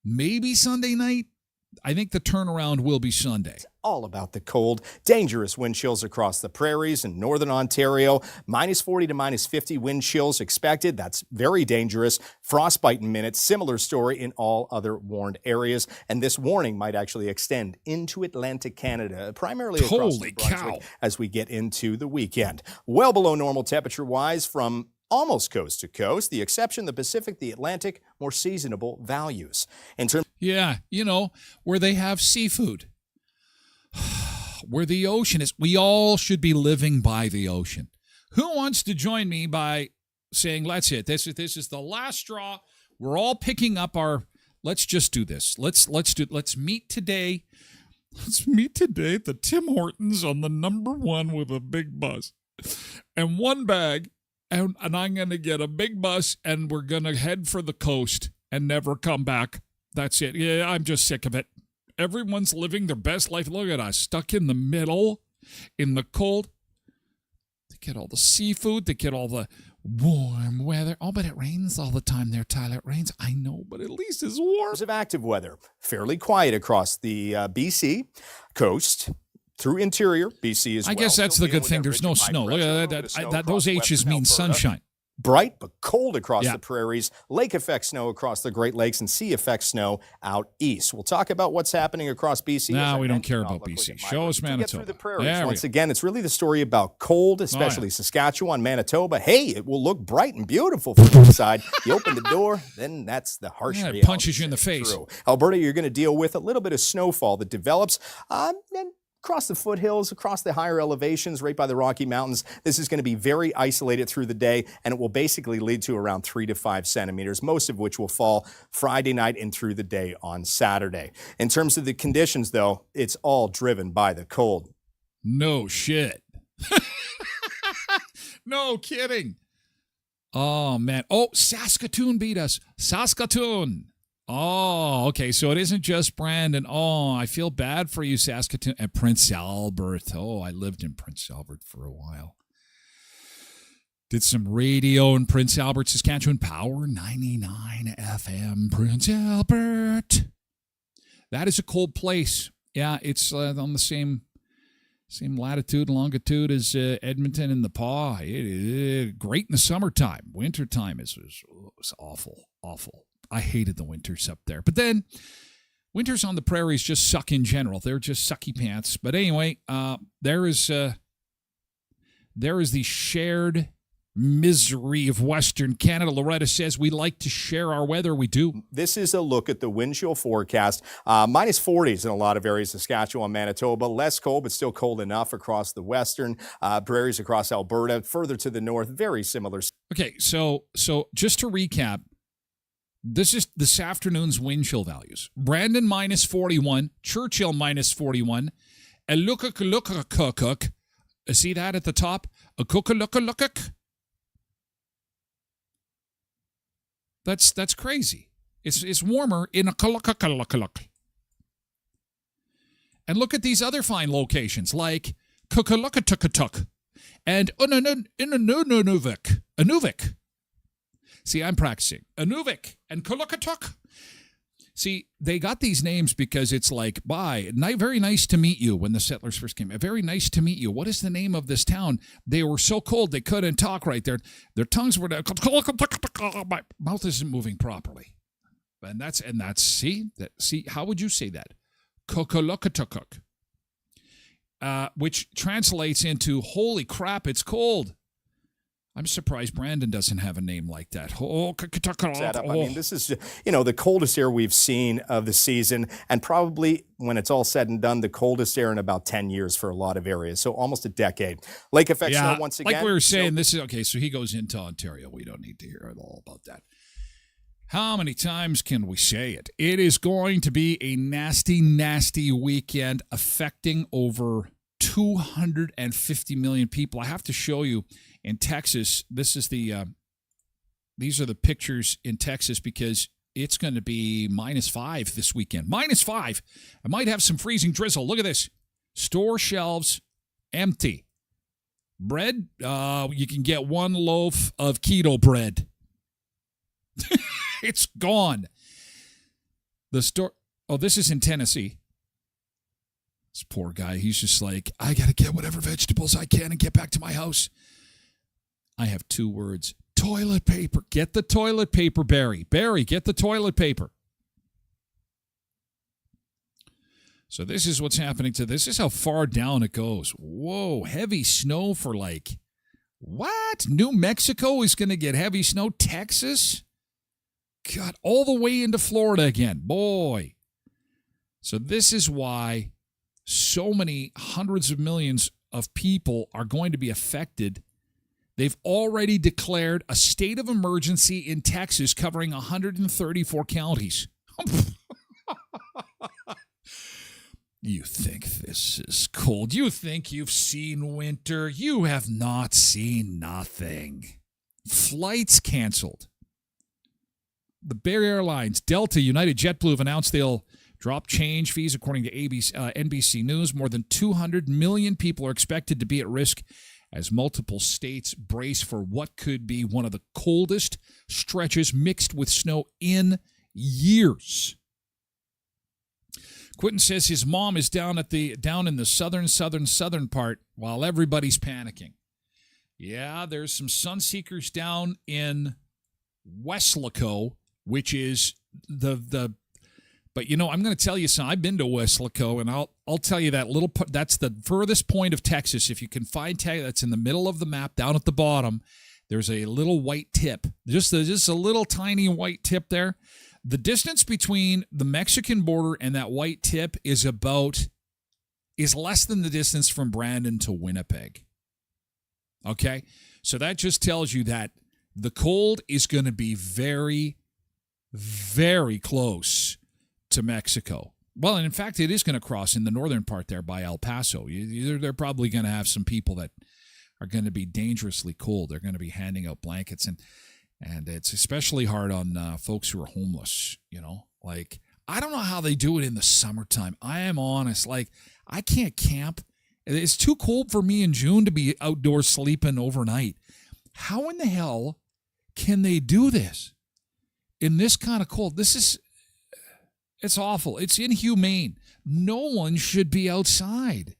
[SPEAKER 1] maybe Sunday night. I think the turnaround will be Sunday.
[SPEAKER 3] All about the cold. Dangerous wind chills across the prairies in northern Ontario. Minus 40 to minus 50 wind chills expected. That's very dangerous. Frostbite in minutes. Similar story in all other warned areas. And this warning might actually extend into Atlantic Canada, primarily across New Brunswick as we get into the weekend. Well below normal temperature-wise from almost coast to coast. The exception, the Pacific, the Atlantic, more seasonable values. In terms,
[SPEAKER 1] yeah, where they have seafood, where the ocean is. We all should be living by the ocean. Who wants to join me by saying, "Let's hit this is the last straw. We're all picking up our. Let's just do this. Let's meet today. Let's meet today at the Tim Hortons on the #1 with a big bus and one bag." And I'm going to get a big bus, and we're going to head for the coast and never come back. That's it. Yeah, I'm just sick of it. Everyone's living their best life. Look at us, stuck in the middle, in the cold. They get all the seafood. They get all the warm weather. Oh, but it rains all the time there, Tyler. It rains. I know, but at least it's warm.
[SPEAKER 3] Of active weather, fairly quiet across the BC coast. Through interior, BC as well.
[SPEAKER 1] I guess that's the good thing. There's no snow. Look at that. Those H's mean sunshine.
[SPEAKER 3] Bright but cold across the prairies. Lake effect snow across the Great Lakes and sea effect snow out east. We'll talk about what's happening across BC.
[SPEAKER 1] No, we don't care about BC. Show us Manitoba.
[SPEAKER 3] Get through the prairies. Once again, it's really the story about cold, especially Saskatchewan, Manitoba. Hey, it will look bright and beautiful from the inside. You open the door, then that's the harsh reality.
[SPEAKER 1] It punches you in the face.
[SPEAKER 3] Alberta, you're going to deal with a little bit of snowfall that develops. And across the foothills, across the higher elevations, right by the Rocky Mountains, this is going to be very isolated through the day, and it will basically lead to around 3 to 5 centimeters, most of which will fall Friday night and through the day on Saturday. In terms of the conditions, though, it's all driven by the cold.
[SPEAKER 1] No shit. No kidding. Oh, man. Oh, Saskatoon beat us. Saskatoon. Oh, okay. So it isn't just Brandon. Oh, I feel bad for you, Saskatoon. And Prince Albert. Oh, I lived in Prince Albert for a while. Did some radio in Prince Albert, Saskatchewan. Power 99 FM, Prince Albert. That is a cold place. Yeah, it's on the same latitude and longitude as Edmonton and the Paw. It is great in the summertime. Wintertime is awful, awful. I hated the winters up there. But then winters on the prairies just suck in general. They're just sucky pants. But anyway, there is There is the shared misery of Western Canada. Loretta says we like to share our weather. We do.
[SPEAKER 3] This is a look at the wind chill forecast. Minus 40s in a lot of areas, Saskatchewan, Manitoba. Less cold, but still cold enough across the western prairies across Alberta. Further to the north, very similar.
[SPEAKER 1] Okay, so just to recap, this is this afternoon's wind chill values. Brandon minus 41, Churchill minus 41, Elukuk. See that at the top? Akukalukuk. That's crazy. It's warmer in a Kalukuk. And look at these other fine locations like Kukalukatukatuk and Anuvik. See, I'm practicing. Anuvik and Kulukatuk. See, they got these names because it's like, very nice to meet you when the settlers first came. Very nice to meet you. What is the name of this town? They were so cold they couldn't talk right there. Their tongues were, my mouth isn't moving properly. And that's see, how would you say that? Kokolokotokok. Which translates into, holy crap, it's cold. I'm surprised Brandon doesn't have a name like that.
[SPEAKER 3] I mean, this is, the coldest air we've seen of the season, and probably, when it's all said and done, the coldest air in about 10 years for a lot of areas, so almost a decade. Lake effect snow once again.
[SPEAKER 1] Like we were saying, this is, okay, so he goes into Ontario. We don't need to hear it all about that. How many times can we say it? It is going to be a nasty, nasty weekend affecting over 250 million people. I have to show you. In Texas, these are the pictures in Texas because it's going to be -5 this weekend. -5. I might have some freezing drizzle. Look at this. Store shelves empty. Bread, you can get one loaf of keto bread. It's gone. This is in Tennessee. This poor guy, he's just like, I got to get whatever vegetables I can and get back to my house. I have 2 words. Toilet paper. Get the toilet paper, Barry. Barry, get the toilet paper. So this is what's happening this is how far down it goes. Whoa, heavy snow for what? New Mexico is going to get heavy snow? Texas? God, all the way into Florida again. Boy. So this is why so many hundreds of millions of people are going to be affected. They've already declared a state of emergency in Texas covering 134 counties. You think this is cold? You think you've seen winter? You have not seen nothing. Flights canceled. The Bear Airlines, Delta, United, JetBlue have announced they'll drop change fees according to NBC News. More than 200 million people are expected to be at risk as multiple states brace for what could be one of the coldest stretches mixed with snow in years. Quentin says his mom is down in the southern part while everybody's panicking. Yeah, there's some sunseekers down in Weslaco, which is but I'm going to tell you something. I've been to Weslaco, and I'll tell you that that's the furthest point of Texas. If you can find that's in the middle of the map, down at the bottom, there's a little white tip. Just a little tiny white tip there. The distance between the Mexican border and that white tip is less than the distance from Brandon to Winnipeg. Okay? So that just tells you that the cold is going to be very, very close to Mexico. Well, and in fact, it is going to cross in the northern part there by El Paso. They're probably going to have some people that are going to be dangerously cold. They're going to be handing out blankets, and it's especially hard on folks who are homeless. I don't know how they do it in the summertime. I am honest. I can't camp. It's too cold for me in June to be outdoors sleeping overnight. How in the hell can they do this in this kind of cold? It's awful. It's inhumane. No one should be outside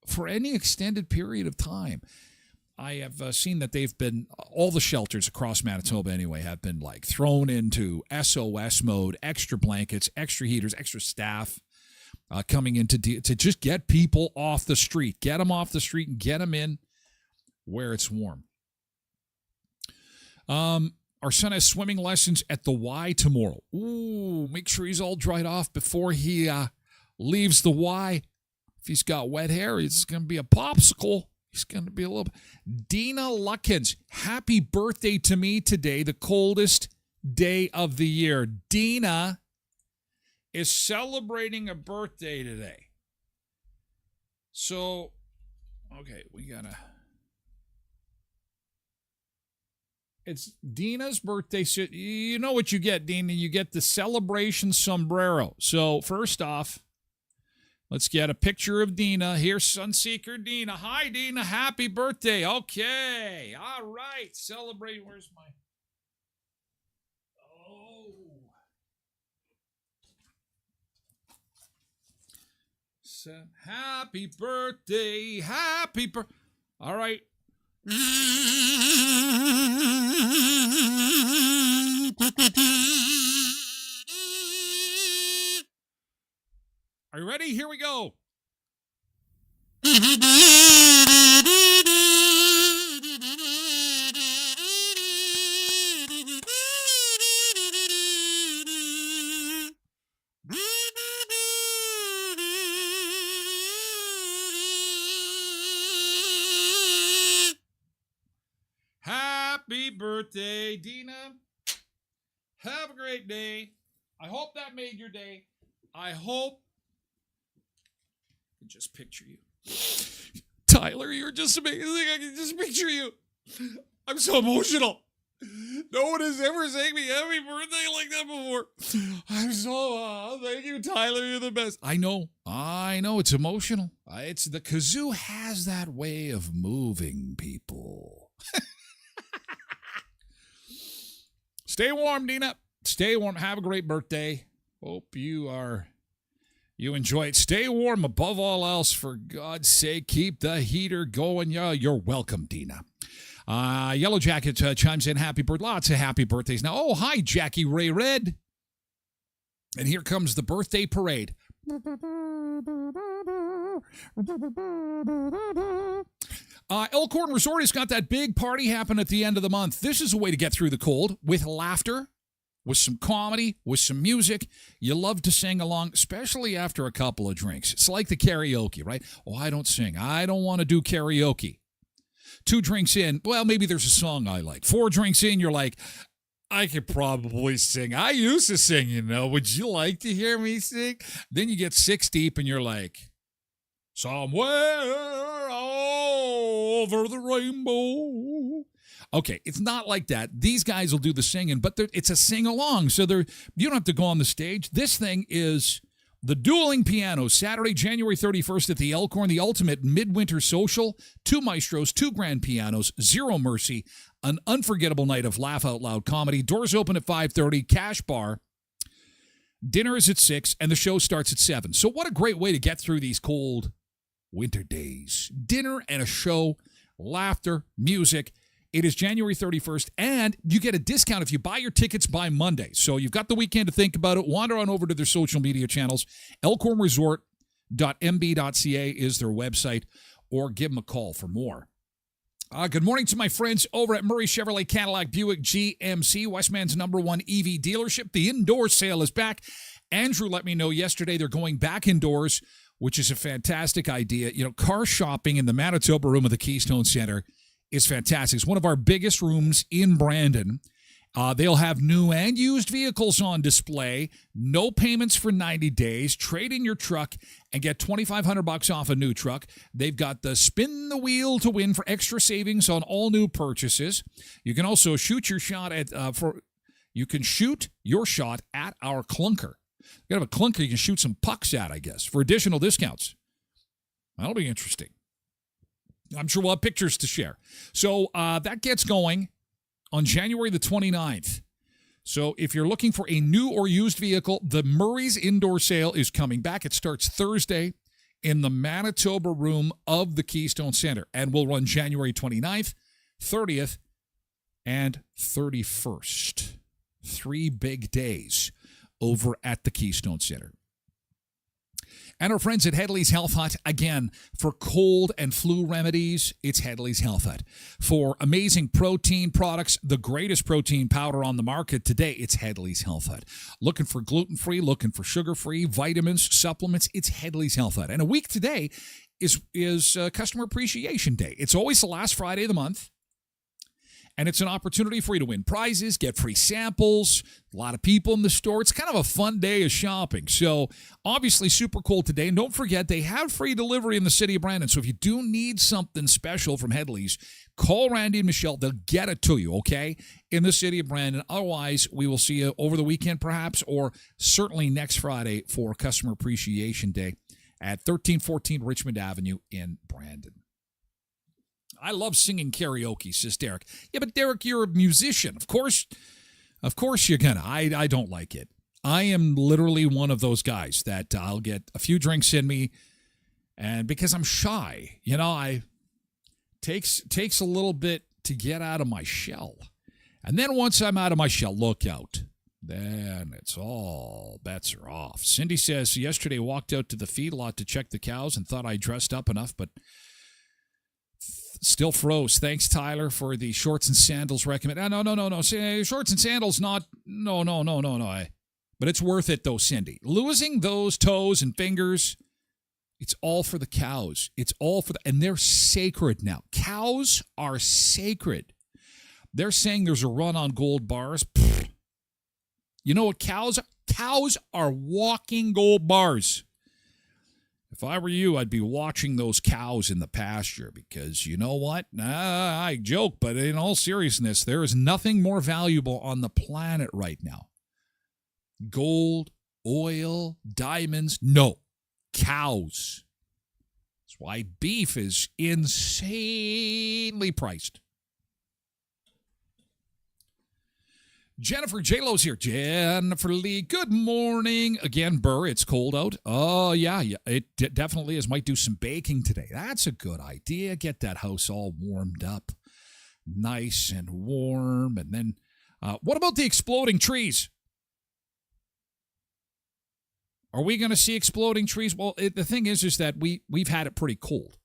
[SPEAKER 1] for any extended period of time. I have seen that all the shelters across Manitoba anyway, have been thrown into SOS mode, extra blankets, extra heaters, extra staff. coming into to just get people off the street. Get them off the street and get them in where it's warm. Our son has swimming lessons at the Y tomorrow. Ooh, make sure he's all dried off before he leaves the Y. If he's got wet hair, it's going to be a popsicle. He's going to be a little... Dina Luckins, happy birthday to me today, the coldest day of the year. Dina is celebrating a birthday today. So, okay, we got to... It's Dina's birthday. So you know what you get, Dina. You get the celebration sombrero. So first off, let's get a picture of Dina. Here's Sunseeker Dina. Hi, Dina. Happy birthday. Okay. All right. Celebrate. Where's my... Oh. So, happy birthday. Happy birthday. All right. Are you ready? Here we go. Happy birthday, Dina. Have a great day. I hope that made your day. I hope I can just picture you. Tyler, you're just amazing. I can just picture you. I'm so emotional. No one has ever sang me happy birthday like that before. I'm so, thank you, Tyler. You're the best. I know. It's emotional. It's the kazoo has that way of moving people. Stay warm, Dina. Stay warm. Have a great birthday. Hope you enjoy it. Stay warm above all else. For God's sake, keep the heater going. Yeah, you're welcome, Dina. Yellow Jacket chimes in. Happy birthday. Lots of happy birthdays now. Oh, hi, Jackie Ray Red. And here comes the birthday parade. Elkhorn Resort has got that big party happen at the end of the month. This is a way to get through the cold with laughter, with some comedy, with some music. You love to sing along, especially after a couple of drinks. It's like the karaoke, right? Oh, I don't sing. I don't want to do karaoke. 2 drinks in, well, maybe there's a song I like. 4 drinks in, you're like, I could probably sing. I used to sing, you know. Would you like to hear me sing? Then you get 6 deep and you're like, somewhere over the rainbow. Okay, it's not like that. These guys will do the singing, but it's a sing-along, so you don't have to go on the stage. This thing is the Dueling Pianos, Saturday, January 31st at the Elkhorn, the ultimate midwinter social. 2 maestros, 2 grand pianos, zero mercy, an unforgettable night of laugh-out-loud comedy. Doors open at 5:30, cash bar. Dinner is at 6, and the show starts at 7. So what a great way to get through these cold winter days. Dinner and a show, laughter, music. It is January 31st, and you get a discount if you buy your tickets by Monday. So you've got the weekend to think about it. Wander on over to their social media channels. elkhornresort.mb.ca is their website, or give them a call for more. Good morning to my friends over at Murray Chevrolet Cadillac Buick GMC, Westman's #1 EV dealership. The indoor sale is back. Andrew let me know yesterday they're going back indoors, which is a fantastic idea. You know, car shopping in the Manitoba room of the Keystone Center is fantastic. It's one of our biggest rooms in Brandon. They'll have new and used vehicles on display. No payments for 90 days. Trade in your truck and get $2,500 off a new truck. They've got the spin the wheel to win for extra savings on all new purchases. You can also shoot your shot at our clunker. You have a clunker you can shoot some pucks at, I guess, for additional discounts. That'll be interesting. I'm sure we'll have pictures to share. So that gets going on January the 29th. So if you're looking for a new or used vehicle, the Murray's indoor sale is coming back. It starts Thursday in the Manitoba room of the Keystone Center and will run January 29th, 30th, and 31st. 3 big days over at the Keystone Center. And our friends at Headley's Health Hut, again, for cold and flu remedies, it's Headley's Health Hut. For amazing protein products, the greatest protein powder on the market today, it's Headley's Health Hut. Looking for gluten-free, looking for sugar-free, vitamins, supplements, it's Headley's Health Hut. And a week today is Customer Appreciation Day. It's always the last Friday of the month. And it's an opportunity for you to win prizes, get free samples, a lot of people in the store. It's kind of a fun day of shopping. So obviously super cool today. And don't forget, they have free delivery in the city of Brandon. So if you do need something special from Headley's, call Randy and Michelle. They'll get it to you, okay, in the city of Brandon. Otherwise, we will see you over the weekend perhaps, or certainly next Friday for Customer Appreciation Day at 1314 Richmond Avenue in Brandon. I love singing karaoke, says Derek. Yeah, but Derek, you're a musician. Of course you're gonna. I don't like it. I am literally one of those guys that I'll get a few drinks in me, and because I'm shy, I takes a little bit to get out of my shell. And then once I'm out of my shell, look out. Then it's all bets are off. Cindy says, yesterday walked out to the feedlot to check the cows and thought I dressed up enough, but still froze. Thanks, Tyler, for the shorts and sandals recommend. No. Shorts and sandals, not. No. But it's worth it, though, Cindy. Losing those toes and fingers, it's all for the cows. It's all for and they're sacred now. Cows are sacred. They're saying there's a run on gold bars. Pfft. You know what cows are? Cows are walking gold bars. If I were you, I'd be watching those cows in the pasture because you know what? I joke, but in all seriousness, there is nothing more valuable on the planet right now. Gold, oil, diamonds, no, cows. That's why beef is insanely priced. Jennifer J-Lo's here. Jennifer Lee, good morning. Again, Burr, it's cold out. Oh, yeah, it definitely is. Might do some baking today. That's a good idea. Get that house all warmed up. Nice and warm. And then, what about the exploding trees? Are we going to see exploding trees? Well, the thing is that we've had it pretty cold.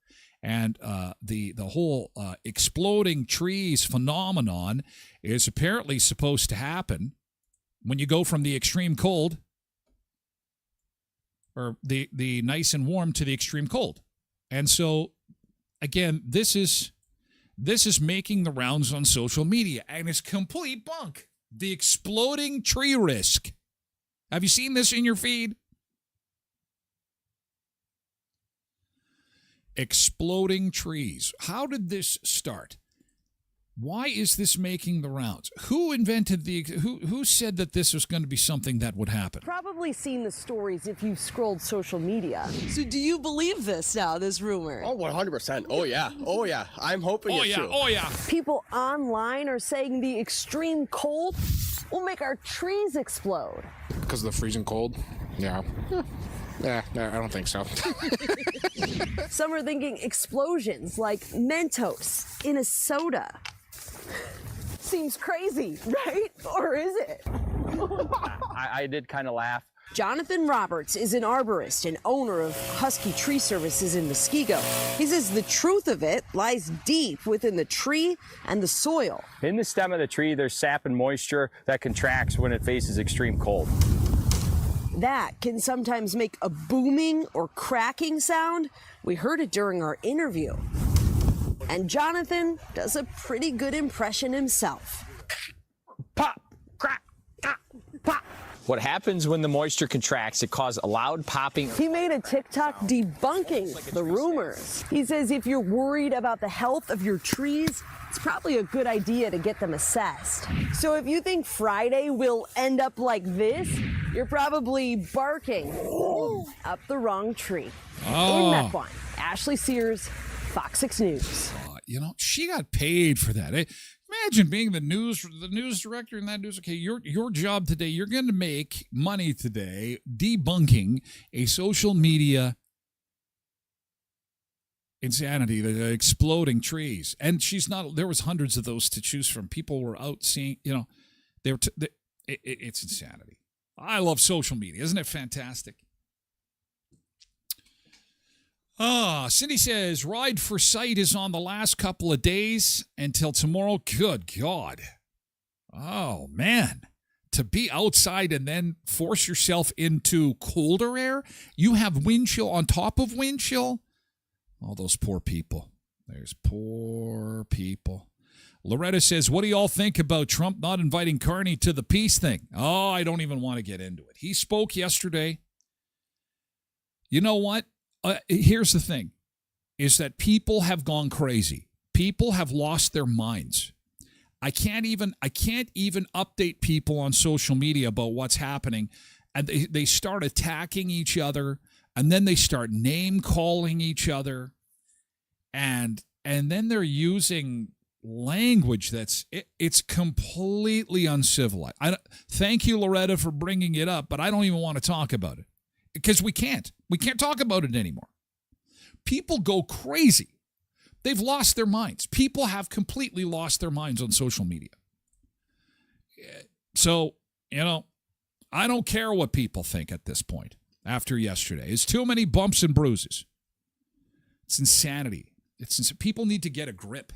[SPEAKER 1] And the whole exploding trees phenomenon is apparently supposed to happen when you go from the extreme cold or the nice and warm to the extreme cold. And so, again, this is making the rounds on social media, and it's complete bunk. The exploding tree risk. Have you seen this in your feed? Exploding trees. How did this start? Why is this making the rounds? Who invented who said that this was going to be something that would happen?
[SPEAKER 4] Probably seen the stories if you've scrolled social media. So do you believe this now, this rumor?
[SPEAKER 5] Oh, 100%. Oh, yeah. Oh, yeah. I'm hoping it's true.
[SPEAKER 1] Oh, yeah.
[SPEAKER 4] People online are saying the extreme cold will make our trees explode.
[SPEAKER 6] Because of the freezing cold? Yeah. Yeah, no, I don't think so.
[SPEAKER 4] Some are thinking explosions like Mentos in a soda. Seems crazy, right? Or is it?
[SPEAKER 7] I did kind of laugh.
[SPEAKER 4] Jonathan Roberts is an arborist and owner of Husky Tree Services in Muskego. He says the truth of it lies deep within the tree and the soil.
[SPEAKER 7] In the stem of the tree, there's sap and moisture that contracts when it faces extreme cold.
[SPEAKER 4] That can sometimes make a booming or cracking sound. We heard it during our interview. And Jonathan does a pretty good impression himself.
[SPEAKER 7] Pop, crack, pop. What happens when the moisture contracts, it causes a loud popping.
[SPEAKER 4] He made a TikTok debunking the rumors. He says if you're worried about the health of your trees, it's probably a good idea to get them assessed. So if you think Friday will end up like this, you're probably barking up the wrong tree. In Mequon, Ashley Sears, Fox 6 News.
[SPEAKER 1] She got paid for that. Imagine being the news director in that news. Okay, your job today, you're going to make money today debunking a social media insanity, the exploding trees. And there was hundreds of those to choose from. People were out seeing, it's insanity. I love social media. Isn't it fantastic? Cindy says, Ride for Sight is on the last couple of days until tomorrow. Good God. Oh, man. To be outside and then force yourself into colder air? You have wind chill on top of wind chill? All those poor people. There's poor people. Loretta says, what do y'all think about Trump not inviting Carney to the peace thing? Oh, I don't even want to get into it. He spoke yesterday. You know what? Here's the thing, is that people have gone crazy. People have lost their minds. I can't even update people on social media about what's happening. And they start attacking each other, and then they start name-calling each other. And then they're using language it's completely uncivilized. Thank you, Loretta, for bringing it up, but I don't even want to talk about it because we can't talk about it anymore. People go crazy. They've lost their minds. People have completely lost their minds on social media. So, I don't care what people think at this point after yesterday. It's too many bumps and bruises. It's insanity. People need to get a grip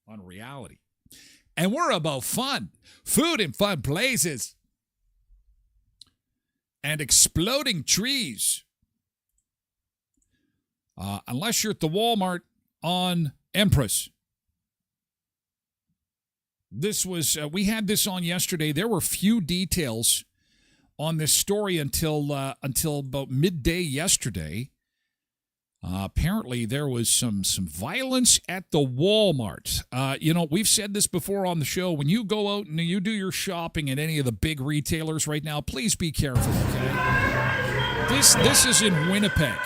[SPEAKER 1] on reality. And we're about fun. Food in fun places. And exploding trees. Unless you're at the Walmart on Empress. This was, we had this on yesterday. There were few details on this story until about midday yesterday. Apparently, there was some violence at the Walmart. We've said this before on the show. When you go out and you do your shopping at any of the big retailers right now, please be careful, okay? This is in Winnipeg.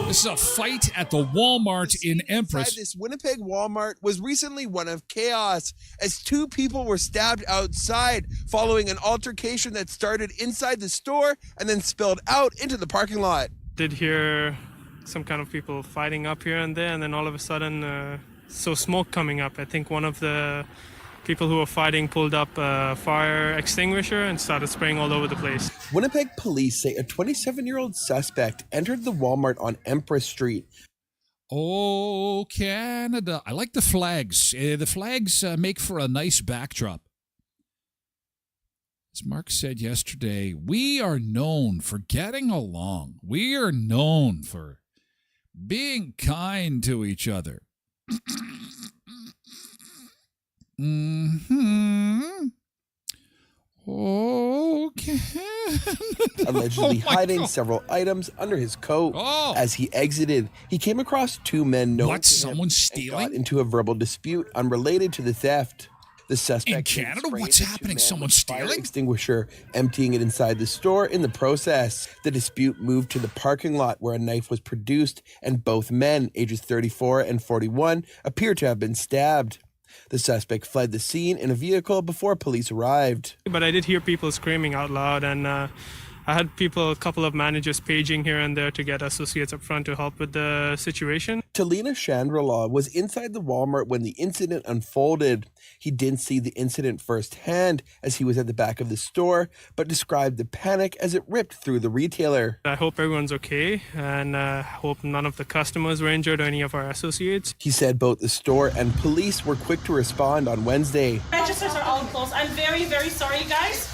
[SPEAKER 1] This is a fight at the Walmart in Empress.
[SPEAKER 8] This Winnipeg Walmart was recently one of chaos as two people were stabbed outside following an altercation that started inside the store and then spilled out into the parking lot.
[SPEAKER 9] Did hear some kind of people fighting up here and there, and then all of a sudden saw smoke coming up. I think one of the people who were fighting pulled up a fire extinguisher and started spraying all over the place.
[SPEAKER 8] Winnipeg police say a 27-year-old suspect entered the Walmart on Empress Street.
[SPEAKER 1] Oh, Canada. I like the flags. The flags make for a nice backdrop. As Mark said yesterday, we are known for getting along. We are known for being kind to each other. Okay.
[SPEAKER 8] Allegedly hiding several items under his coat. As he exited, he came across two men known to
[SPEAKER 1] someone stealing?
[SPEAKER 8] Got into a verbal dispute unrelated to the theft. The suspect
[SPEAKER 1] in Canada, what's happening? Someone stealing?
[SPEAKER 8] Extinguisher, emptying it inside the store. In the process, the dispute moved to the parking lot where a knife was produced, and both men, ages 34 and 41, appear to have been stabbed. The suspect fled the scene in a vehicle before police arrived.
[SPEAKER 9] But I did hear people screaming out loud, and I had a couple of managers paging here and there to get associates up front to help with the situation.
[SPEAKER 8] Talina Chandralaw was inside the Walmart when the incident unfolded. He didn't see the incident firsthand as he was at the back of the store, but described the panic as it ripped through the retailer.
[SPEAKER 9] I hope everyone's okay, and hope none of the customers were injured or any of our associates.
[SPEAKER 8] He said both the store and police were quick to respond on Wednesday.
[SPEAKER 10] Registers are all closed. I'm very, very sorry, guys.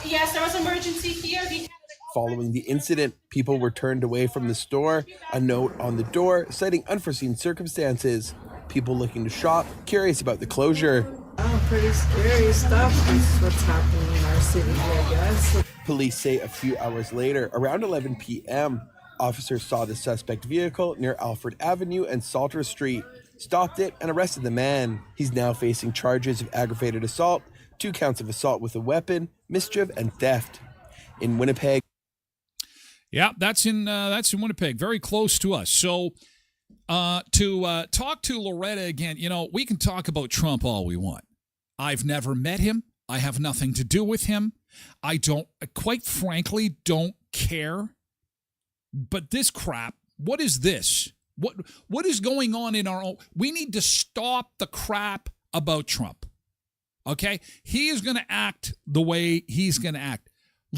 [SPEAKER 10] Yes, there was an emergency here.
[SPEAKER 8] Following the incident, people were turned away from the store, a note on the door citing unforeseen circumstances. People looking to shop, curious about the closure.
[SPEAKER 11] Pretty scary stuff. This is what's happening in our city, I guess.
[SPEAKER 8] Police say a few hours later, around 11 p.m., officers saw the suspect vehicle near Alfred Avenue and Salter Street, stopped it, and arrested the man. He's now facing charges of aggravated assault, 2 counts of assault with a weapon, mischief, and theft. In Winnipeg.
[SPEAKER 1] Yeah, that's in Winnipeg, very close to us. So to talk to Loretta again, we can talk about Trump all we want. I've never met him. I have nothing to do with him. I quite frankly, don't care. But this crap, what is this? What is going on in our own? We need to stop the crap about Trump. Okay? He is going to act the way he's going to act.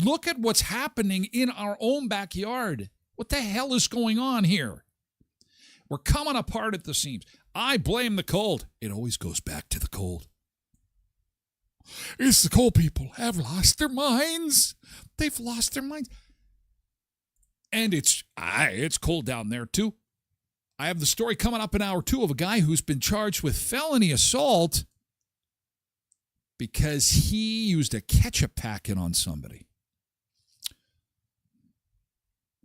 [SPEAKER 1] Look at what's happening in our own backyard. What the hell is going on here? We're coming apart at the seams. I blame the cold. It always goes back to the cold. It's the cold people have lost their minds. They've lost their minds. And it's cold down there, too. I have the story coming up in hour 2 of a guy who's been charged with felony assault because he used a ketchup packet on somebody.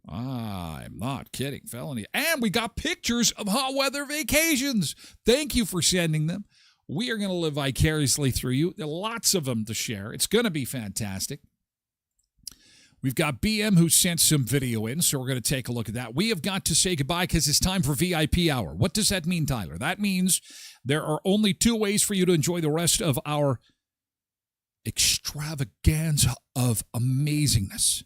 [SPEAKER 1] I'm not kidding. Felony. And we got pictures of hot weather vacations. Thank you for sending them. We are going to live vicariously through you. There are lots of them to share. It's going to be fantastic. We've got BM who sent some video in, so we're going to take a look at that. We have got to say goodbye because it's time for VIP hour. What does that mean, Tyler? That means there are only 2 ways for you to enjoy the rest of our extravaganza of amazingness.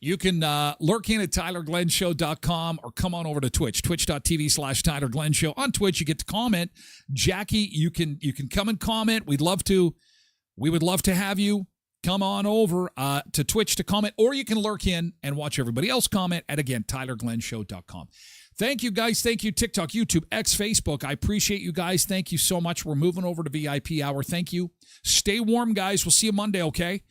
[SPEAKER 1] You can lurk in at TylerGlenShow.com or come on over to Twitch, twitch.tv/TylerGlenShow. On Twitch, you get to comment. Jackie, you can come and comment. We would love to have you come on over to Twitch to comment, or you can lurk in and watch everybody else comment at, again, TylerGlenShow.com. Thank you, guys. Thank you, TikTok, YouTube, X, Facebook. I appreciate you guys. Thank you so much. We're moving over to VIP hour. Thank you. Stay warm, guys. We'll see you Monday, okay?